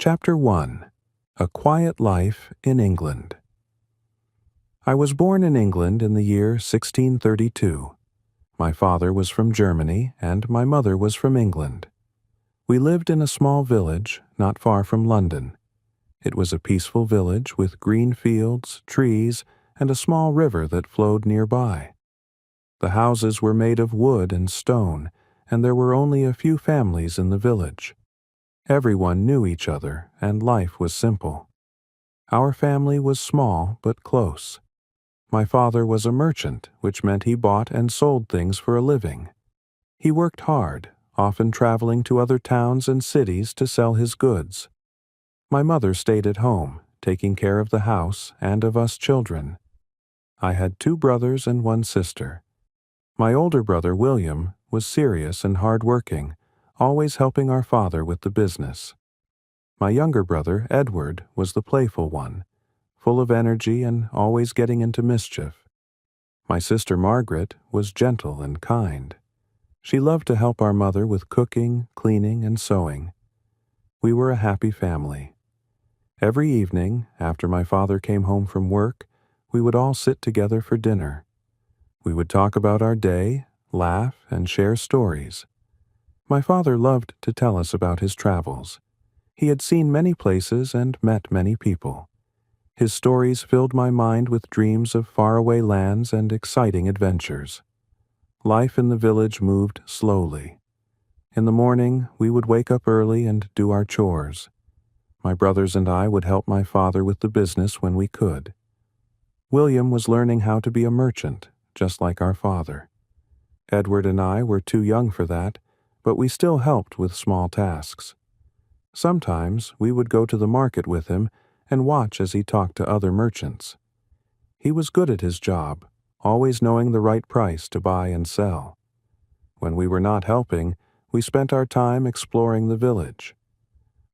Chapter 1. A Quiet Life in England. I was born in England in the year 1632. My father was from Germany, and my mother was from England. We lived in a small village not far from London. It was a peaceful village with green fields, trees, and a small river that flowed nearby. The houses were made of wood and stone, and there were only a few families in the village. Everyone knew each other, and life was simple. Our family was small but close. My father was a merchant, which meant he bought and sold things for a living. He worked hard, often traveling to other towns and cities to sell his goods. My mother stayed at home, taking care of the house and of us children. I had 2 brothers and 1 sister. My older brother, William, was serious and hard-working, always helping our father with the business. My younger brother, Edward, was the playful one, full of energy and always getting into mischief. My sister Margaret was gentle and kind. She loved to help our mother with cooking, cleaning, and sewing. We were a happy family. Every evening, after my father came home from work, we would all sit together for dinner. We would talk about our day, laugh, and share stories. My father loved to tell us about his travels. He had seen many places and met many people. His stories filled my mind with dreams of faraway lands and exciting adventures. Life in the village moved slowly. In the morning, we would wake up early and do our chores. My brothers and I would help my father with the business when we could. William was learning how to be a merchant, just like our father. Edward and I were too young for that, but we still helped with small tasks. Sometimes we would go to the market with him and watch as he talked to other merchants. He was good at his job, always knowing the right price to buy and sell. When we were not helping, we spent our time exploring the village.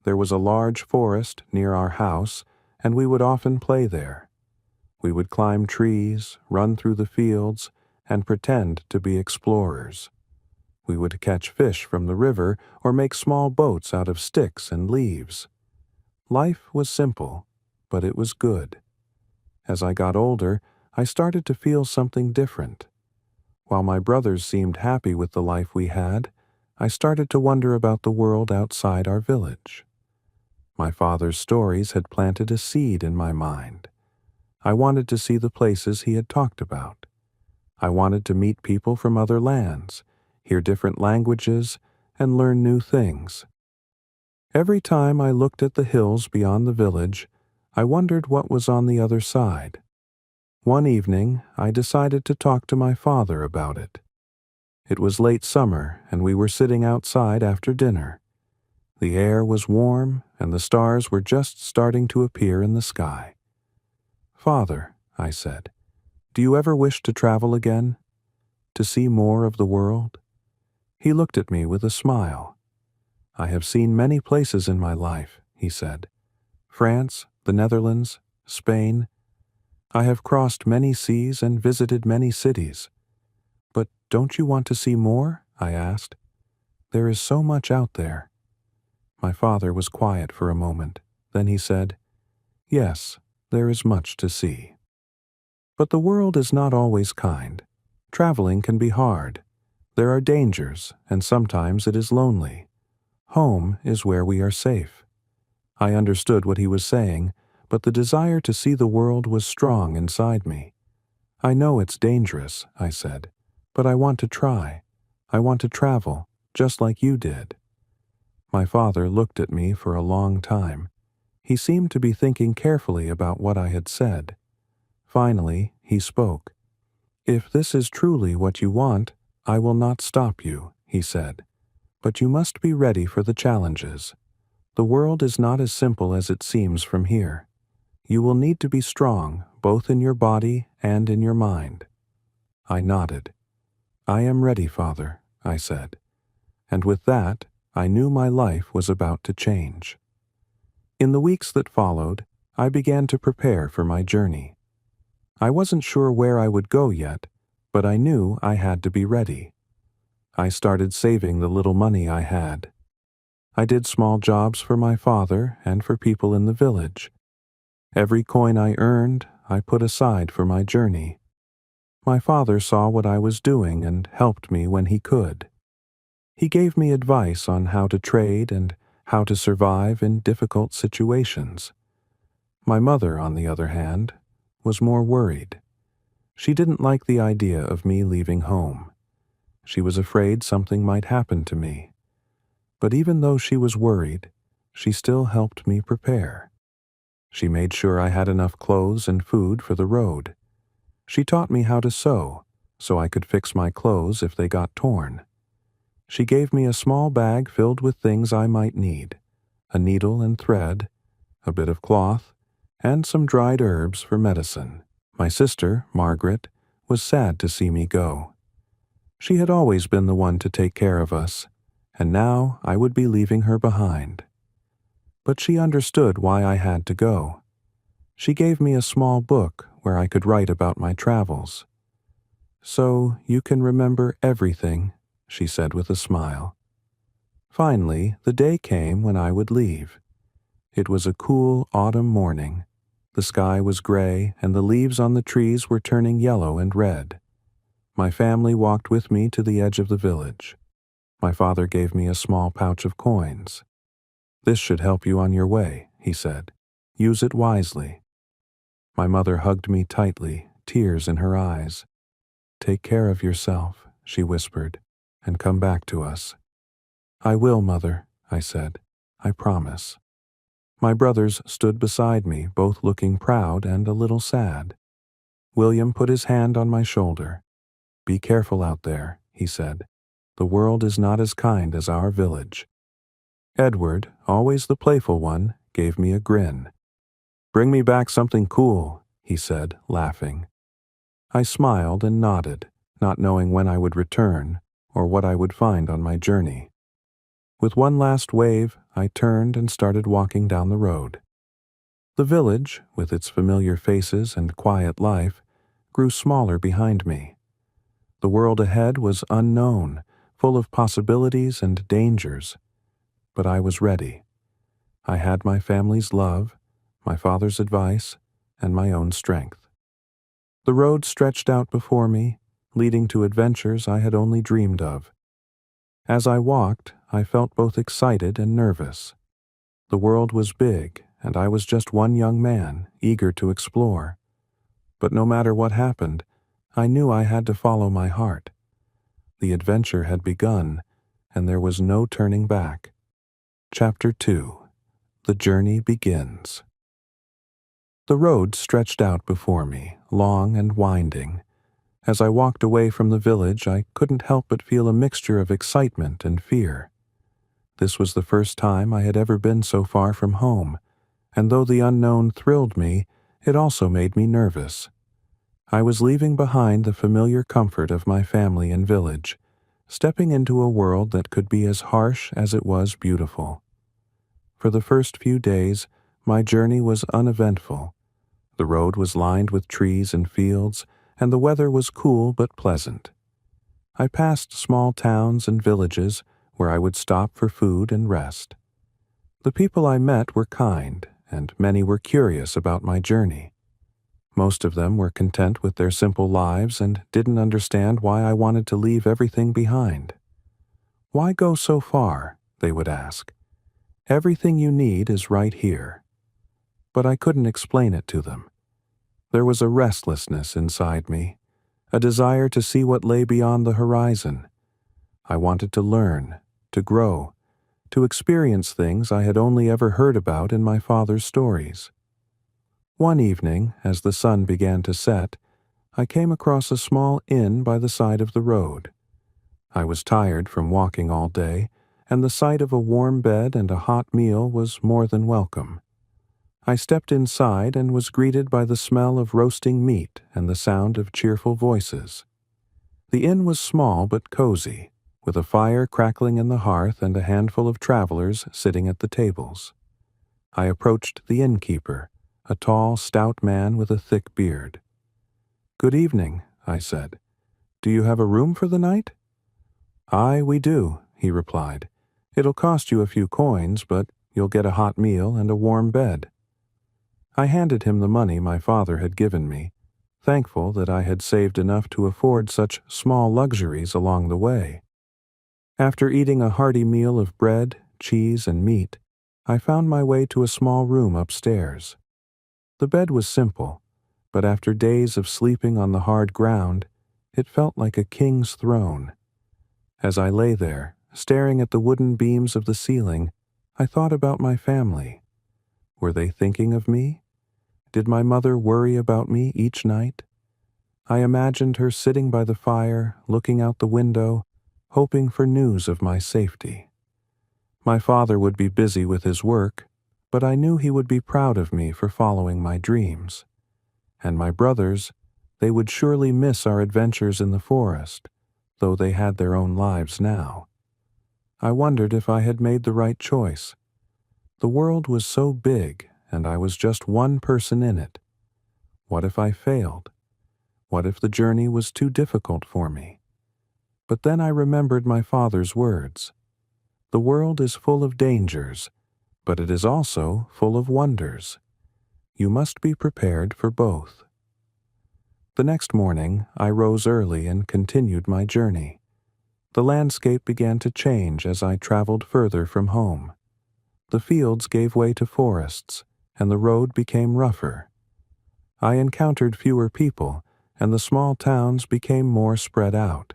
There was a large forest near our house, and we would often play there. We would climb trees, run through the fields, and pretend to be explorers. We would catch fish from the river or make small boats out of sticks and leaves. Life was simple, but it was good. As I got older, I started to feel something different. While my brothers seemed happy with the life we had, I started to wonder about the world outside our village. My father's stories had planted a seed in my mind. I wanted to see the places he had talked about. I wanted to meet people from other lands, hear different languages, and learn new things. Every time I looked at the hills beyond the village, I wondered what was on the other side. One evening, I decided to talk to my father about it. It was late summer, and we were sitting outside after dinner. The air was warm, and the stars were just starting to appear in the sky. "Father," I said, "do you ever wish to travel again? To see more of the world?" He looked at me with a smile. "I have seen many places in my life," he said. "France, the Netherlands, Spain. I have crossed many seas and visited many cities. But don't you want to see more?" I asked. "There is so much out there." My father was quiet for a moment. Then he said, "Yes, there is much to see. But the world is not always kind. Traveling can be hard. There are dangers, and sometimes it is lonely. Home is where we are safe." I understood what he was saying, but the desire to see the world was strong inside me. "I know it's dangerous," I said, "but I want to try. I want to travel, just like you did." My father looked at me for a long time. He seemed to be thinking carefully about what I had said. Finally, he spoke. "If this is truly what you want, I will not stop you," he said. "But you must be ready for the challenges. The world is not as simple as it seems from here. You will need to be strong, both in your body and in your mind." I nodded. "I am ready, Father," I said. And with that, I knew my life was about to change. In the weeks that followed, I began to prepare for my journey. I wasn't sure where I would go yet, but I knew I had to be ready. I started saving the little money I had. I did small jobs for my father and for people in the village. Every coin I earned, I put aside for my journey. My father saw what I was doing and helped me when he could. He gave me advice on how to trade and how to survive in difficult situations. My mother, on the other hand, was more worried. She didn't like the idea of me leaving home. She was afraid something might happen to me. But even though she was worried, she still helped me prepare. She made sure I had enough clothes and food for the road. She taught me how to sew, so I could fix my clothes if they got torn. She gave me a small bag filled with things I might need, a needle and thread, a bit of cloth, and some dried herbs for medicine. My sister, Margaret, was sad to see me go. She had always been the one to take care of us, and now I would be leaving her behind. But she understood why I had to go. She gave me a small book where I could write about my travels. "So you can remember everything," she said with a smile. Finally, the day came when I would leave. It was a cool autumn morning. The sky was gray, and the leaves on the trees were turning yellow and red. My family walked with me to the edge of the village. My father gave me a small pouch of coins. "This should help you on your way," he said. "Use it wisely." My mother hugged me tightly, tears in her eyes. "Take care of yourself," she whispered, "and come back to us." "I will, Mother," I said. "I promise." My brothers stood beside me, both looking proud and a little sad. William put his hand on my shoulder. "Be careful out there," he said. "The world is not as kind as our village." Edward, always the playful one, gave me a grin. "Bring me back something cool," he said, laughing. I smiled and nodded, not knowing when I would return or what I would find on my journey. With one last wave, I turned and started walking down the road. The village, with its familiar faces and quiet life, grew smaller behind me. The world ahead was unknown, full of possibilities and dangers. But I was ready. I had my family's love, my father's advice, and my own strength. The road stretched out before me, leading to adventures I had only dreamed of. As I walked, I felt both excited and nervous. The world was big, and I was just one young man, eager to explore. But no matter what happened, I knew I had to follow my heart. The adventure had begun, and there was no turning back. Chapter 2. The Journey Begins. The road stretched out before me, long and winding. As I walked away from the village, I couldn't help but feel a mixture of excitement and fear. This was the first time I had ever been so far from home, and though the unknown thrilled me, it also made me nervous. I was leaving behind the familiar comfort of my family and village, stepping into a world that could be as harsh as it was beautiful. For the first few days, my journey was uneventful. The road was lined with trees and fields, and the weather was cool but pleasant. I passed small towns and villages where I would stop for food and rest. The people I met were kind, and many were curious about my journey. Most of them were content with their simple lives and didn't understand why I wanted to leave everything behind. "Why go so far?" they would ask. "Everything you need is right here." But I couldn't explain it to them. There was a restlessness inside me, a desire to see what lay beyond the horizon. I wanted to learn, to grow, to experience things I had only ever heard about in my father's stories. One evening, as the sun began to set, I came across a small inn by the side of the road. I was tired from walking all day, and the sight of a warm bed and a hot meal was more than welcome. I stepped inside and was greeted by the smell of roasting meat and the sound of cheerful voices. The inn was small but cozy, with a fire crackling in the hearth and a handful of travelers sitting at the tables. I approached the innkeeper, a tall, stout man with a thick beard. "Good evening," I said. "Do you have a room for the night?" "Aye, we do," he replied. It'll cost you a few coins, but you'll get a hot meal and a warm bed." I handed him the money my father had given me, thankful that I had saved enough to afford such small luxuries along the way. After eating a hearty meal of bread, cheese, and meat, I found my way to a small room upstairs. The bed was simple, but after days of sleeping on the hard ground, it felt like a king's throne. As I lay there, staring at the wooden beams of the ceiling, I thought about my family. Were they thinking of me? Did my mother worry about me each night? I imagined her sitting by the fire, looking out the window, hoping for news of my safety. My father would be busy with his work, but I knew he would be proud of me for following my dreams. And my brothers, they would surely miss our adventures in the forest, though they had their own lives now. I wondered if I had made the right choice. The world was so big, and I was just one person in it. What if I failed? What if the journey was too difficult for me? But then I remembered my father's words. The world is full of dangers, but it is also full of wonders. You must be prepared for both. The next morning, I rose early and continued my journey. The landscape began to change as I traveled further from home. The fields gave way to forests, and the road became rougher. I encountered fewer people, and the small towns became more spread out.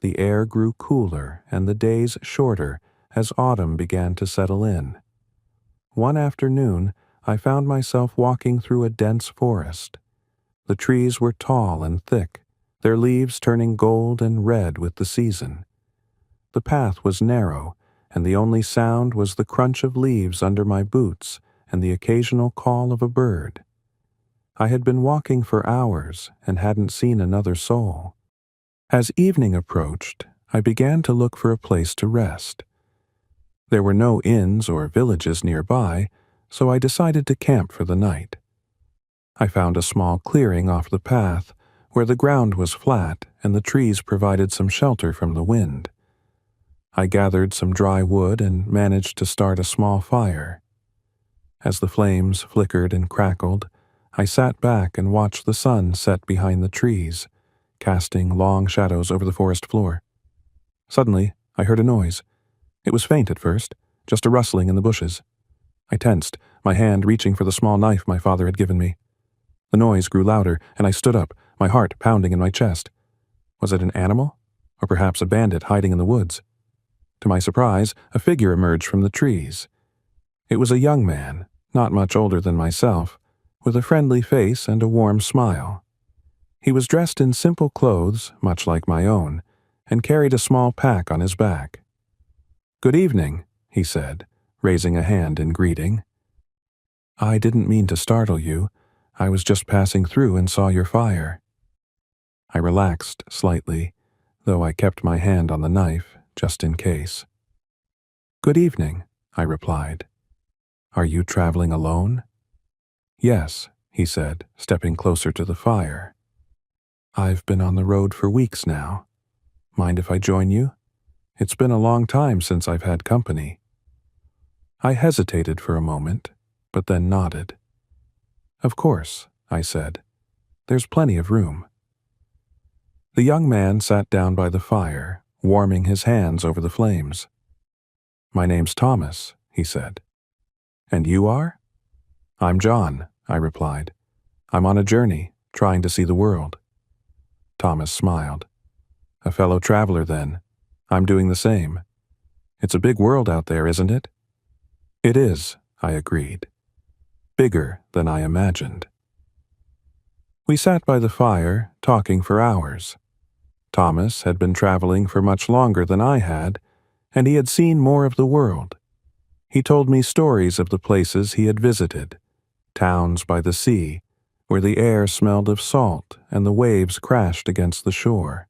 The air grew cooler and the days shorter as autumn began to settle in. One afternoon, I found myself walking through a dense forest. The trees were tall and thick, their leaves turning gold and red with the season. The path was narrow, and the only sound was the crunch of leaves under my boots and the occasional call of a bird. I had been walking for hours and hadn't seen another soul. As evening approached, I began to look for a place to rest. There were no inns or villages nearby, so I decided to camp for the night. I found a small clearing off the path where the ground was flat and the trees provided some shelter from the wind. I gathered some dry wood and managed to start a small fire. As the flames flickered and crackled, I sat back and watched the sun set behind the trees, casting long shadows over the forest floor. Suddenly, I heard a noise. It was faint at first, just a rustling in the bushes. I tensed, my hand reaching for the small knife my father had given me. The noise grew louder, and I stood up, my heart pounding in my chest. Was it an animal? Or perhaps a bandit hiding in the woods? To my surprise, a figure emerged from the trees. It was a young man, not much older than myself, with a friendly face and a warm smile. He was dressed in simple clothes, much like my own, and carried a small pack on his back. "Good evening," he said, raising a hand in greeting. "I didn't mean to startle you. I was just passing through and saw your fire." I relaxed slightly, though I kept my hand on the knife, just in case. "Good evening," I replied. "Are you traveling alone?" "Yes," he said, stepping closer to the fire. "I've been on the road for weeks now. Mind if I join you? It's been a long time since I've had company." I hesitated for a moment, but then nodded. "Of course," I said. "There's plenty of room." The young man sat down by the fire, warming his hands over the flames. "My name's Thomas," he said. "And you are?" "I'm John," I replied. "I'm on a journey, trying to see the world." Thomas smiled. "A fellow traveler, then. I'm doing the same. It's a big world out there, isn't it?" "It is," I agreed. "Bigger than I imagined." We sat by the fire, talking for hours. Thomas had been traveling for much longer than I had, and he had seen more of the world. He told me stories of the places he had visited, towns by the sea, where the air smelled of salt and the waves crashed against the shore.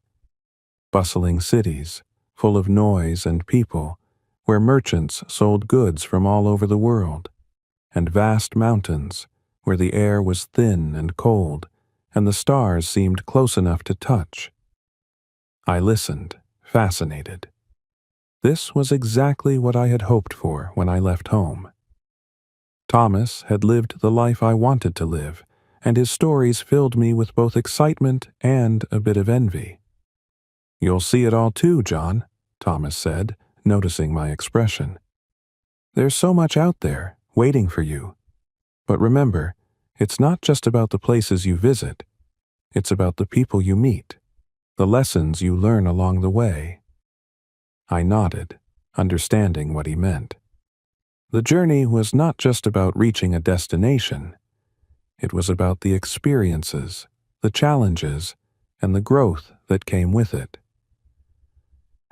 Bustling cities, full of noise and people, where merchants sold goods from all over the world, and vast mountains, where the air was thin and cold, and the stars seemed close enough to touch. I listened, fascinated. This was exactly what I had hoped for when I left home. Thomas had lived the life I wanted to live, and his stories filled me with both excitement and a bit of envy. "You'll see it all too, John," Thomas said, noticing my expression. "There's so much out there, waiting for you. But remember, it's not just about the places you visit. It's about the people you meet, the lessons you learn along the way." I nodded, understanding what he meant. The journey was not just about reaching a destination. It was about the experiences, the challenges, and the growth that came with it.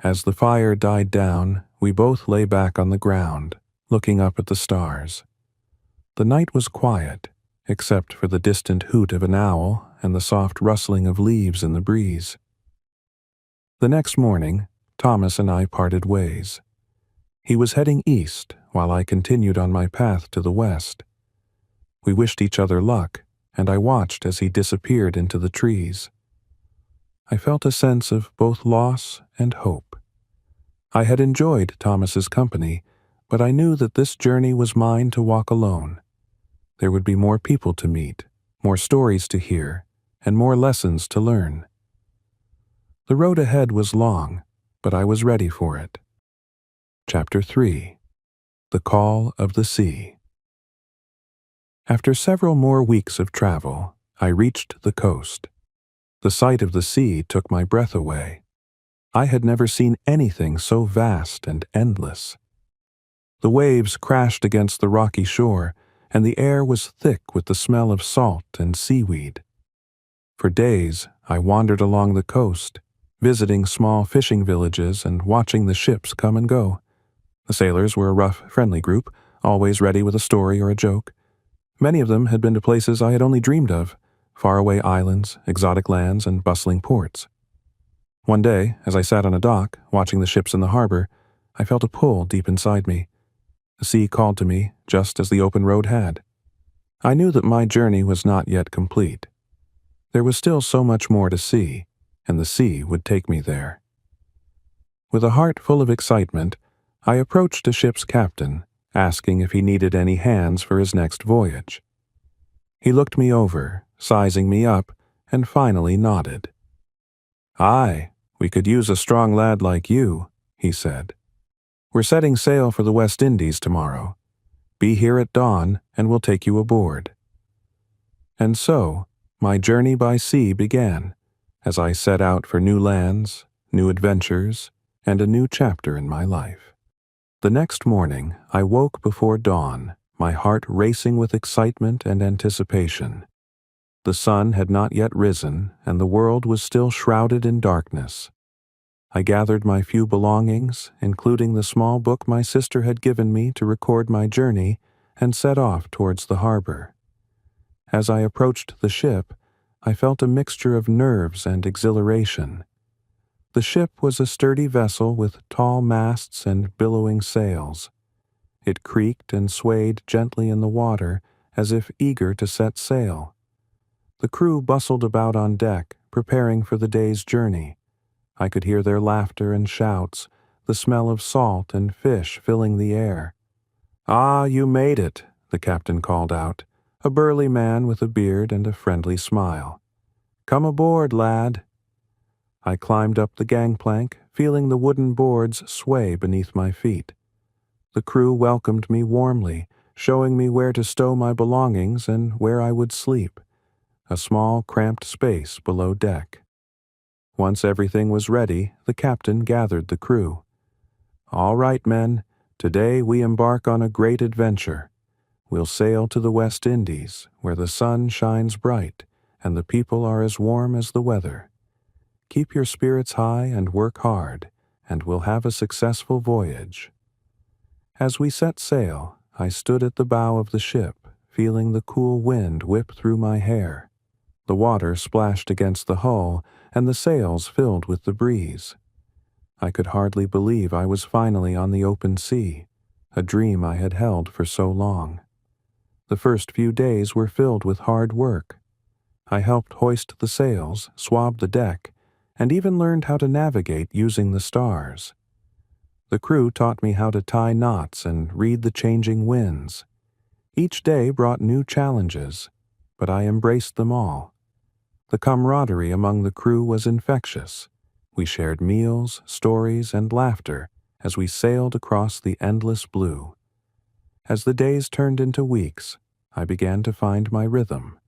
As the fire died down, we both lay back on the ground, looking up at the stars. The night was quiet, except for the distant hoot of an owl and the soft rustling of leaves in the breeze. The next morning, Thomas and I parted ways. He was heading east, while I continued on my path to the west. We wished each other luck, and I watched as he disappeared into the trees. I felt a sense of both loss and hope. I had enjoyed Thomas's company, but I knew that this journey was mine to walk alone. There would be more people to meet, more stories to hear, and more lessons to learn. The road ahead was long, but I was ready for it. Chapter 3. The Call of the Sea. After several more weeks of travel, I reached the coast. The sight of the sea took my breath away. I had never seen anything so vast and endless. The waves crashed against the rocky shore, and the air was thick with the smell of salt and seaweed. For days, I wandered along the coast, visiting small fishing villages and watching the ships come and go. The sailors were a rough, friendly group, always ready with a story or a joke. Many of them had been to places I had only dreamed of, faraway islands, exotic lands, and bustling ports. One day, as I sat on a dock, watching the ships in the harbor, I felt a pull deep inside me. The sea called to me, just as the open road had. I knew that my journey was not yet complete. There was still so much more to see, and the sea would take me there. With a heart full of excitement, I approached a ship's captain, asking if he needed any hands for his next voyage. He looked me over, sizing me up, and finally nodded. "Aye, we could use a strong lad like you," he said. "We're setting sail for the West Indies tomorrow. Be here at dawn, and we'll take you aboard." And so, my journey by sea began, as I set out for new lands, new adventures, and a new chapter in my life. The next morning, I woke before dawn, my heart racing with excitement and anticipation. The sun had not yet risen, and the world was still shrouded in darkness. I gathered my few belongings, including the small book my sister had given me to record my journey, and set off towards the harbor. As I approached the ship, I felt a mixture of nerves and exhilaration. The ship was a sturdy vessel with tall masts and billowing sails. It creaked and swayed gently in the water, as if eager to set sail. The crew bustled about on deck, preparing for the day's journey. I could hear their laughter and shouts, the smell of salt and fish filling the air. "Ah, you made it," the captain called out, a burly man with a beard and a friendly smile. "Come aboard, lad." I climbed up the gangplank, feeling the wooden boards sway beneath my feet. The crew welcomed me warmly, showing me where to stow my belongings and where I would sleep, a small, cramped space below deck. Once everything was ready, the captain gathered the crew. "All right, men, today we embark on a great adventure. We'll sail to the West Indies, where the sun shines bright and the people are as warm as the weather. Keep your spirits high and work hard, and we'll have a successful voyage." As we set sail, I stood at the bow of the ship, feeling the cool wind whip through my hair. The water splashed against the hull, and the sails filled with the breeze. I could hardly believe I was finally on the open sea, a dream I had held for so long. The first few days were filled with hard work. I helped hoist the sails, swab the deck, and even learned how to navigate using the stars. The crew taught me how to tie knots and read the changing winds. Each day brought new challenges, but I embraced them all. The camaraderie among the crew was infectious. We shared meals, stories, and laughter as we sailed across the endless blue. As the days turned into weeks, I began to find my rhythm.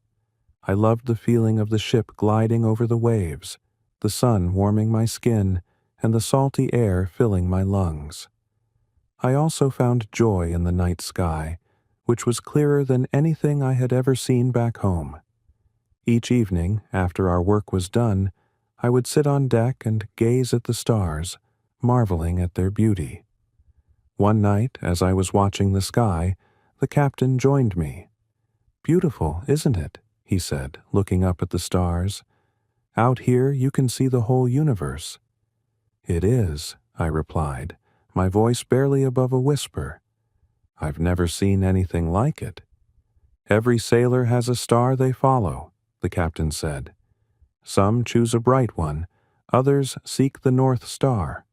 I loved the feeling of the ship gliding over the waves, the sun warming my skin, and the salty air filling my lungs. I also found joy in the night sky, which was clearer than anything I had ever seen back home. Each evening, after our work was done, I would sit on deck and gaze at the stars, marveling at their beauty. One night, as I was watching the sky, the captain joined me. "Beautiful, isn't it?" he said, looking up at the stars. "Out here you can see the whole universe." "It is," I replied, my voice barely above a whisper. "I've never seen anything like it." "Every sailor has a star they follow," the captain said. "Some choose a bright one, others seek the North Star.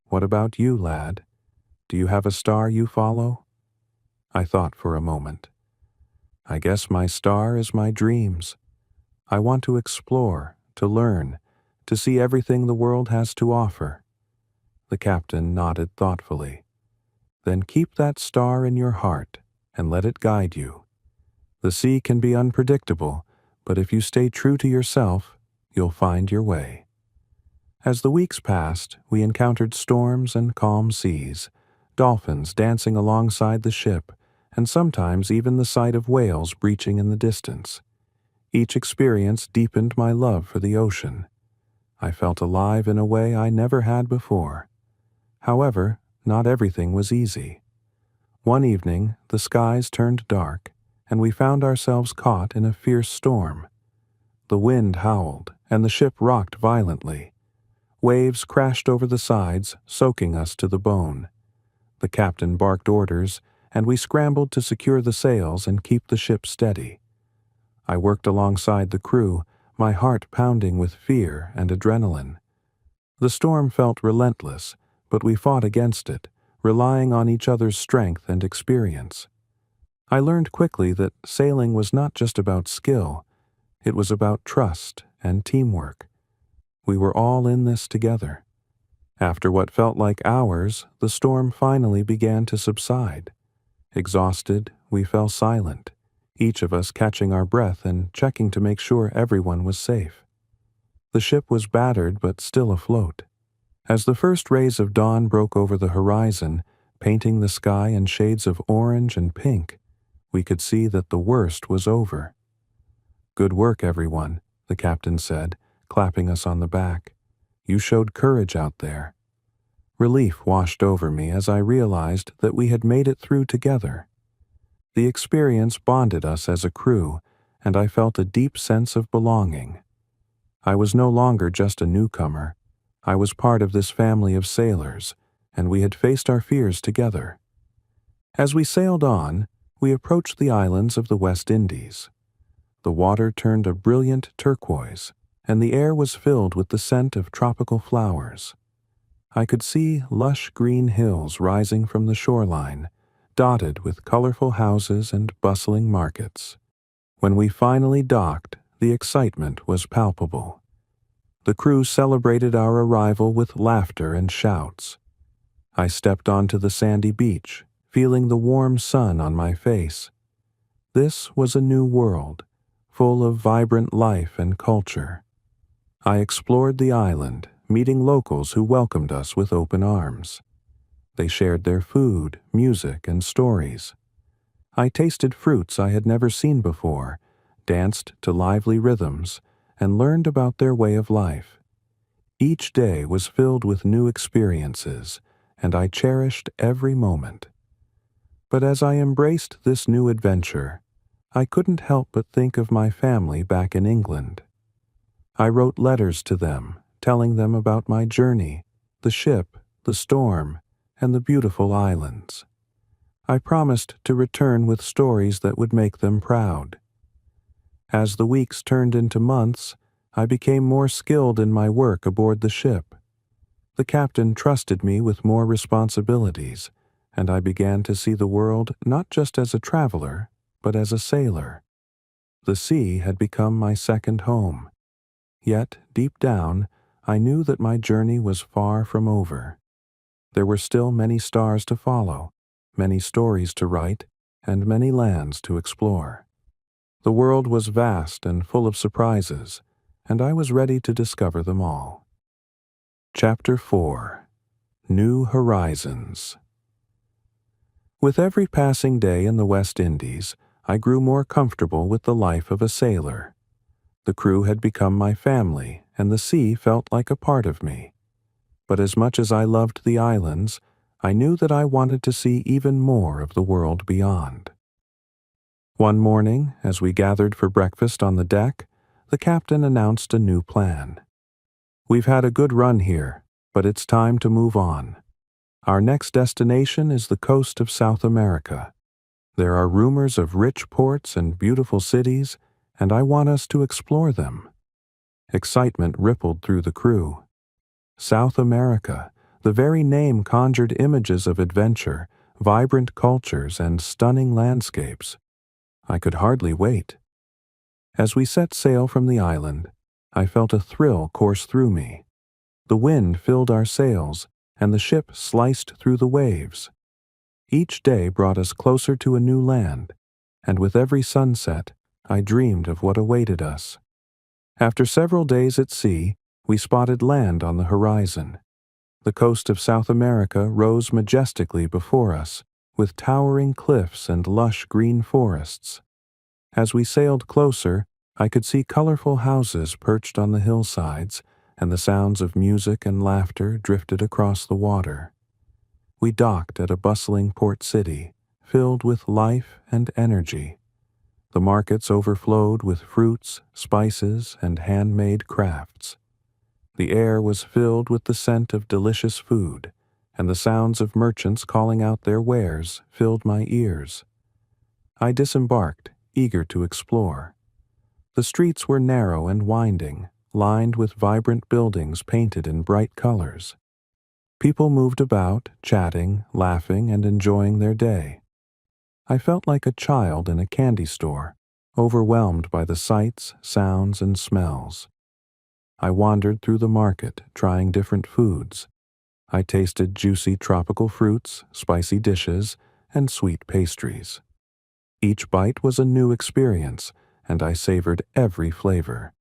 What about you, lad? Do you have a star you follow?" I thought for a moment. "I guess my star is my dreams. I want to explore, to learn, to see everything the world has to offer." The captain nodded thoughtfully. "Then keep that star in your heart and let it guide you. The sea can be unpredictable, but if you stay true to yourself, you'll find your way." As the weeks passed, we encountered storms and calm seas, dolphins dancing alongside the ship, and sometimes even the sight of whales breaching in the distance. Each experience deepened my love for the ocean. I felt alive in a way I never had before. However, not everything was easy. One evening, the skies turned dark, and we found ourselves caught in a fierce storm. The wind howled, and the ship rocked violently. Waves crashed over the sides, soaking us to the bone. The captain barked orders, and we scrambled to secure the sails and keep the ship steady. I worked alongside the crew, my heart pounding with fear and adrenaline. The storm felt relentless, but we fought against it, relying on each other's strength and experience. I learned quickly that sailing was not just about skill, it was about trust and teamwork. We were all in this together. After what felt like hours, the storm finally began to subside. Exhausted, we fell silent, each of us catching our breath and checking to make sure everyone was safe. The ship was battered but still afloat. As the first rays of dawn broke over the horizon, painting the sky in shades of orange and pink, we could see that the worst was over. "Good work, everyone," the captain said, clapping us on the back. "You showed courage out there." Relief washed over me as I realized that we had made it through together. The experience bonded us as a crew, and I felt a deep sense of belonging. I was no longer just a newcomer. I was part of this family of sailors, and we had faced our fears together. As we sailed on, we approached the islands of the West Indies. The water turned a brilliant turquoise, and the air was filled with the scent of tropical flowers. I could see lush green hills rising from the shoreline, dotted with colorful houses and bustling markets. When we finally docked, the excitement was palpable. The crew celebrated our arrival with laughter and shouts. I stepped onto the sandy beach, feeling the warm sun on my face. This was a new world, full of vibrant life and culture. I explored the island, meeting locals who welcomed us with open arms. They shared their food, music, and stories. I tasted fruits I had never seen before, danced to lively rhythms, and learned about their way of life. Each day was filled with new experiences, and I cherished every moment. But as I embraced this new adventure, I couldn't help but think of my family back in England. I wrote letters to them, telling them about my journey, the ship, the storm, and the beautiful islands. I promised to return with stories that would make them proud. As the weeks turned into months, I became more skilled in my work aboard the ship. The captain trusted me with more responsibilities, and I began to see the world not just as a traveler, but as a sailor. The sea had become my second home. Yet, deep down, I knew that my journey was far from over. There were still many stars to follow, many stories to write, and many lands to explore. The world was vast and full of surprises, and I was ready to discover them all. Chapter 4. New Horizons. With every passing day in the West Indies, I grew more comfortable with the life of a sailor. The crew had become my family, and the sea felt like a part of me. But as much as I loved the islands, I knew that I wanted to see even more of the world beyond. One morning, as we gathered for breakfast on the deck, the captain announced a new plan. "We've had a good run here, but it's time to move on. Our next destination is the coast of South America. There are rumors of rich ports and beautiful cities, and I want us to explore them." Excitement rippled through the crew. South America, the very name conjured images of adventure, vibrant cultures, and stunning landscapes. I could hardly wait. As we set sail from the island, I felt a thrill course through me. The wind filled our sails, and the ship sliced through the waves. Each day brought us closer to a new land, and with every sunset, I dreamed of what awaited us. After several days at sea, we spotted land on the horizon. The coast of South America rose majestically before us, with towering cliffs and lush green forests. As we sailed closer, I could see colorful houses perched on the hillsides, and the sounds of music and laughter drifted across the water. We docked at a bustling port city, filled with life and energy. The markets overflowed with fruits, spices, and handmade crafts. The air was filled with the scent of delicious food, and the sounds of merchants calling out their wares filled my ears. I disembarked, eager to explore. The streets were narrow and winding, lined with vibrant buildings painted in bright colors. People moved about, chatting, laughing, and enjoying their day. I felt like a child in a candy store, overwhelmed by the sights, sounds, and smells. I wandered through the market, trying different foods. I tasted juicy tropical fruits, spicy dishes, and sweet pastries. Each bite was a new experience, and I savored every flavor.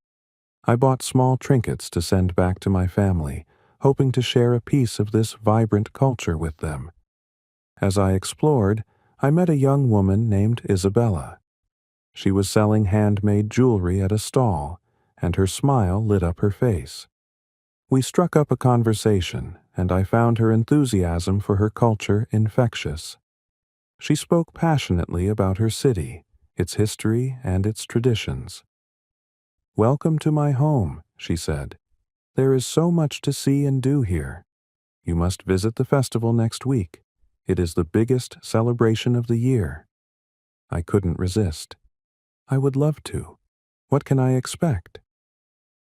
I bought small trinkets to send back to my family, hoping to share a piece of this vibrant culture with them. As I explored, I met a young woman named Isabella. She was selling handmade jewelry at a stall, and her smile lit up her face. We struck up a conversation, and I found her enthusiasm for her culture infectious. She spoke passionately about her city, its history, and its traditions. "Welcome to my home," she said. "There is so much to see and do here. You must visit the festival next week. It is the biggest celebration of the year." I couldn't resist. "I would love to. What can I expect?"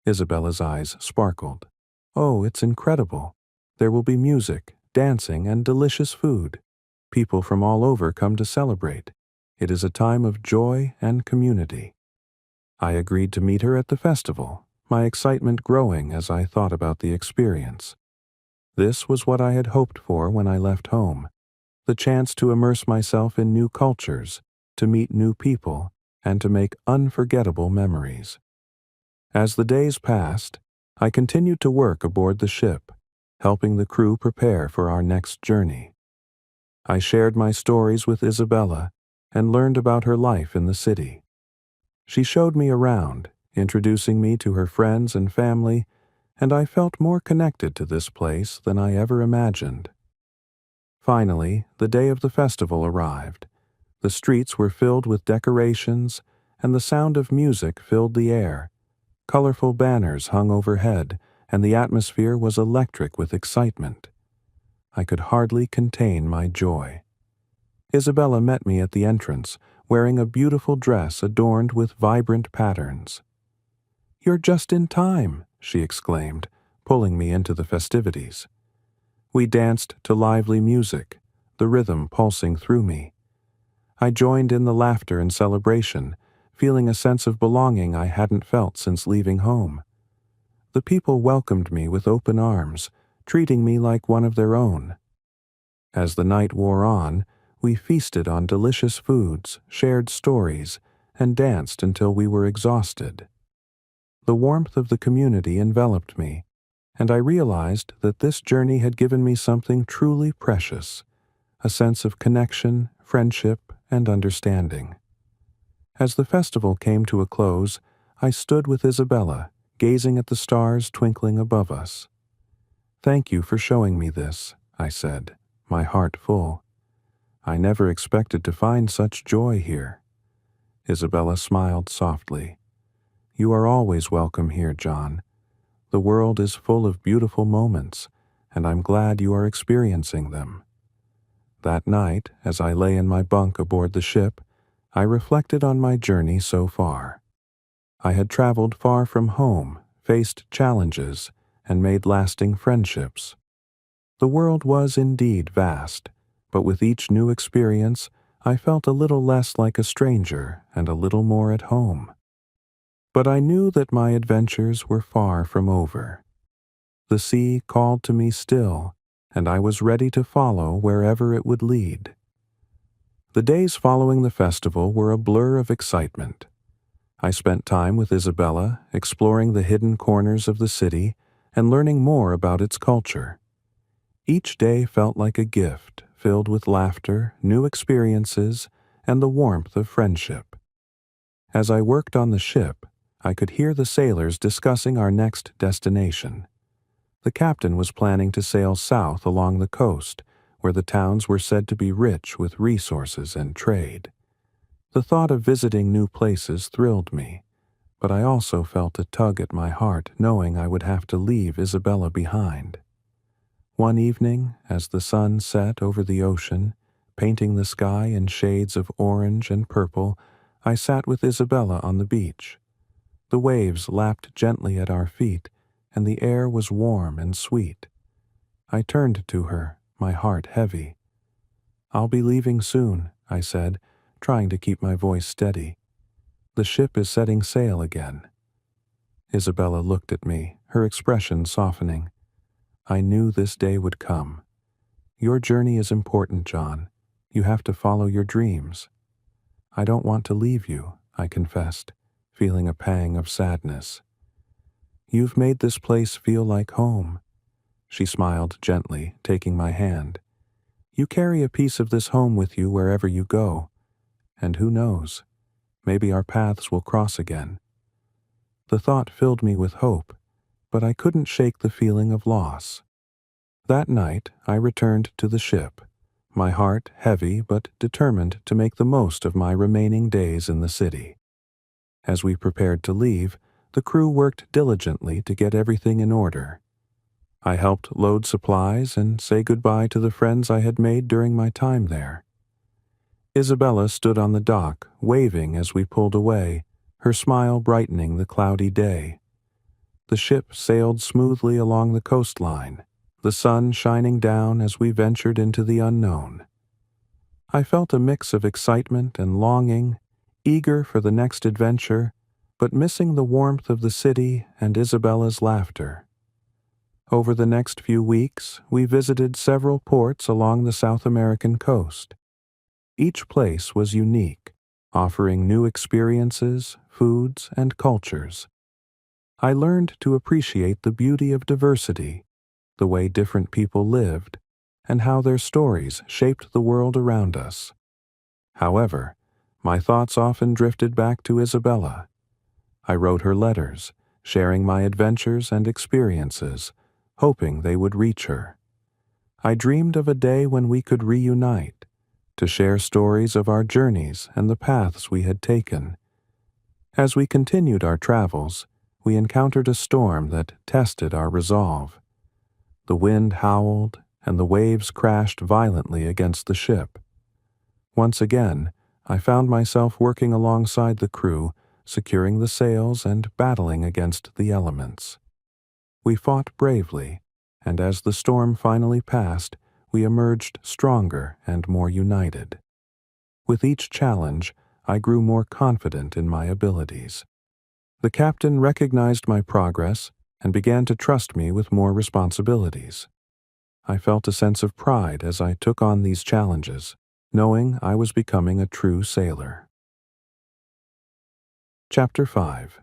Isabella's eyes sparkled. "Oh, it's incredible. There will be music, dancing, and delicious food. People from all over come to celebrate. It is a time of joy and community." I agreed to meet her at the festival, my excitement growing as I thought about the experience. This was what I had hoped for when I left home, the chance to immerse myself in new cultures, to meet new people, and to make unforgettable memories. As the days passed, I continued to work aboard the ship, helping the crew prepare for our next journey. I shared my stories with Isabella and learned about her life in the city. She showed me around, introducing me to her friends and family, and I felt more connected to this place than I ever imagined. Finally, the day of the festival arrived. The streets were filled with decorations, and the sound of music filled the air. Colorful banners hung overhead, and the atmosphere was electric with excitement. I could hardly contain my joy. Isabella met me at the entrance, wearing a beautiful dress adorned with vibrant patterns. "You're just in time," she exclaimed, pulling me into the festivities. We danced to lively music, the rhythm pulsing through me. I joined in the laughter and celebration, feeling a sense of belonging I hadn't felt since leaving home. The people welcomed me with open arms, treating me like one of their own. As the night wore on, we feasted on delicious foods, shared stories, and danced until we were exhausted. The warmth of the community enveloped me, and I realized that this journey had given me something truly precious, a sense of connection, friendship, and understanding. As the festival came to a close, I stood with Isabella, gazing at the stars twinkling above us. "Thank you for showing me this," I said, my heart full. "I never expected to find such joy here." Isabella smiled softly. "You are always welcome here, John. The world is full of beautiful moments, and I'm glad you are experiencing them." That night, as I lay in my bunk aboard the ship, I reflected on my journey so far. I had traveled far from home, faced challenges, and made lasting friendships. The world was indeed vast, but with each new experience, I felt a little less like a stranger and a little more at home. But I knew that my adventures were far from over. The sea called to me still, and I was ready to follow wherever it would lead. The days following the festival were a blur of excitement. I spent time with Isabella, exploring the hidden corners of the city and learning more about its culture. Each day felt like a gift, filled with laughter, new experiences, and the warmth of friendship. As I worked on the ship, I could hear the sailors discussing our next destination. The captain was planning to sail south along the coast, where the towns were said to be rich with resources and trade. The thought of visiting new places thrilled me, but I also felt a tug at my heart knowing I would have to leave Isabella behind. One evening, as the sun set over the ocean, painting the sky in shades of orange and purple, I sat with Isabella on the beach. The waves lapped gently at our feet, and the air was warm and sweet. I turned to her, my heart heavy. "I'll be leaving soon," I said, trying to keep my voice steady. "The ship is setting sail again." Isabella looked at me, her expression softening. "I knew this day would come. Your journey is important, John. You have to follow your dreams." "I don't want to leave you," I confessed, feeling a pang of sadness. "You've made this place feel like home." She smiled gently, taking my hand. "You carry a piece of this home with you wherever you go. And who knows, maybe our paths will cross again." The thought filled me with hope, but I couldn't shake the feeling of loss. That night, I returned to the ship, my heart heavy but determined to make the most of my remaining days in the city. As we prepared to leave, the crew worked diligently to get everything in order. I helped load supplies and say goodbye to the friends I had made during my time there. Isabella stood on the dock, waving as we pulled away, her smile brightening the cloudy day. The ship sailed smoothly along the coastline, the sun shining down as we ventured into the unknown. I felt a mix of excitement and longing, eager for the next adventure, but missing the warmth of the city and Isabella's laughter. Over the next few weeks, we visited several ports along the South American coast. Each place was unique, offering new experiences, foods, and cultures. I learned to appreciate the beauty of diversity, the way different people lived, and how their stories shaped the world around us. However, my thoughts often drifted back to Isabella. I wrote her letters, sharing my adventures and experiences, hoping they would reach her. I dreamed of a day when we could reunite, to share stories of our journeys and the paths we had taken. As we continued our travels, we encountered a storm that tested our resolve. The wind howled, and the waves crashed violently against the ship. Once again, I found myself working alongside the crew, securing the sails and battling against the elements. We fought bravely, and as the storm finally passed, we emerged stronger and more united. With each challenge, I grew more confident in my abilities. The captain recognized my progress and began to trust me with more responsibilities. I felt a sense of pride as I took on these challenges, knowing I was becoming a true sailor. Chapter 5.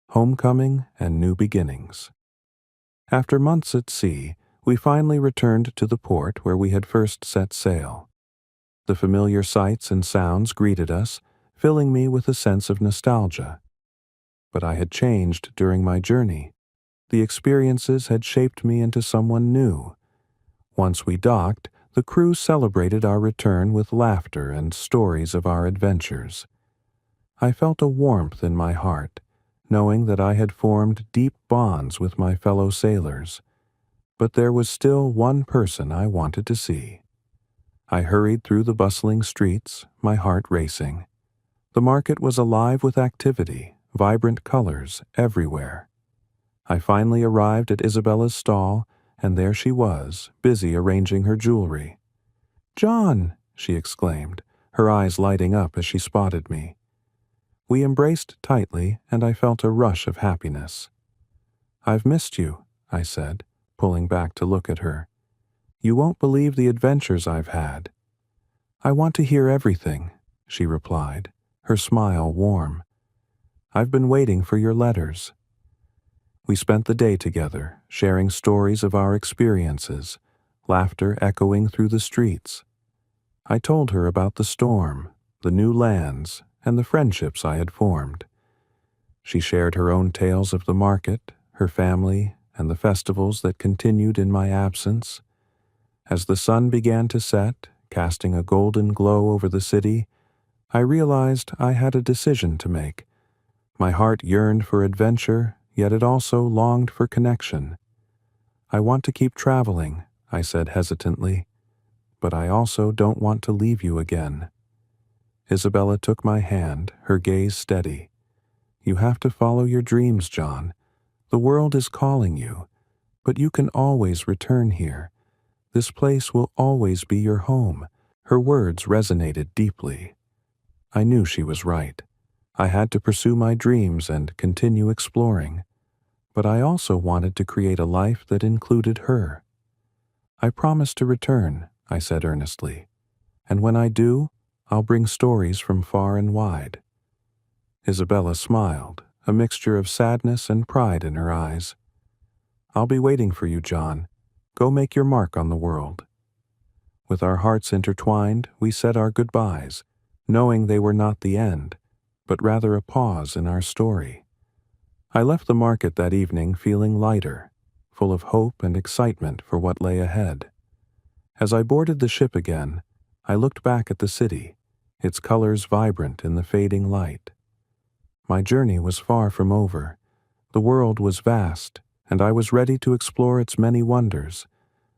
Homecoming and New Beginnings. After months at sea, we finally returned to the port where we had first set sail. The familiar sights and sounds greeted us, filling me with a sense of nostalgia. But I had changed during my journey. The experiences had shaped me into someone new. Once we docked, the crew celebrated our return with laughter and stories of our adventures. I felt a warmth in my heart, knowing that I had formed deep bonds with my fellow sailors. But there was still one person I wanted to see. I hurried through the bustling streets, my heart racing. The market was alive with activity, vibrant colors everywhere. I finally arrived at Isabella's stall, and there she was, busy arranging her jewelry. "John!" she exclaimed, her eyes lighting up as she spotted me. We embraced tightly, and I felt a rush of happiness. "I've missed you," I said, pulling back to look at her. "You won't believe the adventures I've had." "I want to hear everything," she replied, her smile warm. "I've been waiting for your letters." We spent the day together, sharing stories of our experiences, laughter echoing through the streets. I told her about the storm, the new lands, and the friendships I had formed. She shared her own tales of the market, her family, and the festivals that continued in my absence. As the sun began to set, casting a golden glow over the city, I realized I had a decision to make. My heart yearned for adventure, yet it also longed for connection. "I want to keep traveling," I said hesitantly, "but I also don't want to leave you again." Isabella took my hand, her gaze steady. "You have to follow your dreams, John. The world is calling you, but you can always return here. This place will always be your home." Her words resonated deeply. I knew she was right. I had to pursue my dreams and continue exploring. But I also wanted to create a life that included her. "I promise to return," I said earnestly. "And when I do, I'll bring stories from far and wide." Isabella smiled, a mixture of sadness and pride in her eyes. "I'll be waiting for you, John. Go make your mark on the world." With our hearts intertwined, we said our goodbyes, knowing they were not the end, but rather a pause in our story. I left the market that evening feeling lighter, full of hope and excitement for what lay ahead. As I boarded the ship again, I looked back at the city, its colors vibrant in the fading light. My journey was far from over. The world was vast, and I was ready to explore its many wonders,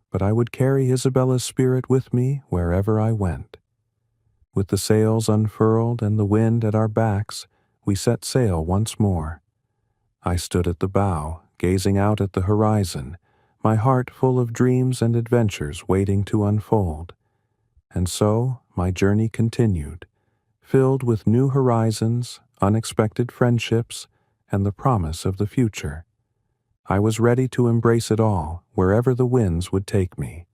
but I would carry Isabella's spirit with me wherever I went. With the sails unfurled and the wind at our backs, we set sail once more. I stood at the bow, gazing out at the horizon, my heart full of dreams and adventures waiting to unfold. And so my journey continued, filled with new horizons, unexpected friendships, and the promise of the future. I was ready to embrace it all, wherever the winds would take me.